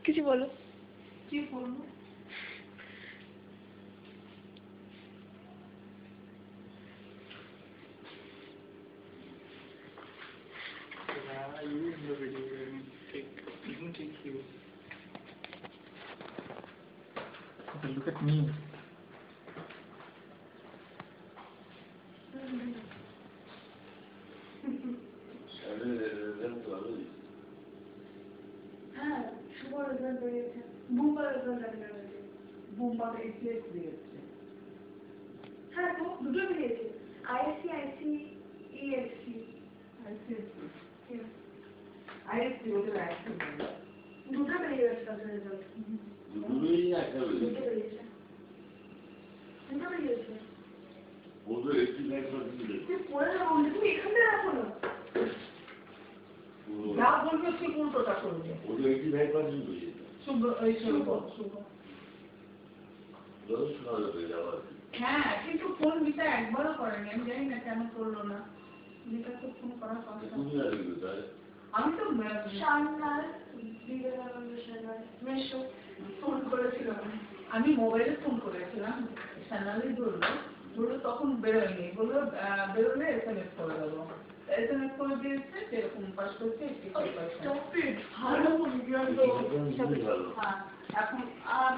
কিছু বলো। কি বলবো? You in the video, even take you. Okay, look at me. হ্যাঁ, শুভ রেজাল্ট বেরিয়েছে। বুম্বা রেজাল্ট বেরিয়েছে। বুম্বা এইচএস বেরিয়েছে। হ্যাঁ তো দুটো বেরিয়েছে। আইএসসি, আইসি, ইএসসি। আইএসসি ওদের আইএসসি দুটো বেরিয়েছে তাদের রেজাল্ট। দুটো বেরিয়েছে। ওদের একটি লাইফটা দিলে তুই পড়ে যাবো, তুমি এখানে রাখো না। যা বলবে ঠিক উল্টোটা করবে। ওদের একটি লাইফটা দিলে শুভ, এই শুভ, শুভ। রোজ শোনা যাবে যাওয়ার। হ্যাঁ, কিন্তু ফোন মিতা একবারও করেনি, আমি জানি না কেন করলো না। মিতা তো ফোন করার কথা। তুমি আর কি তাই? আমি তো শান্নার, বিবেকানন্দ শান্নার, মেশো ফোন করেছিলাম। আমি মোবাইলে ফোন করেছিলাম, শান্নারই ধরলো তখন বেরোয়নি, বললো বেরোলে SMS করে দেবো। SMS করে দিয়েছে, যেরকম পাস করছে একটু ভালো। ভালো। হ্যাঁ, এখন আর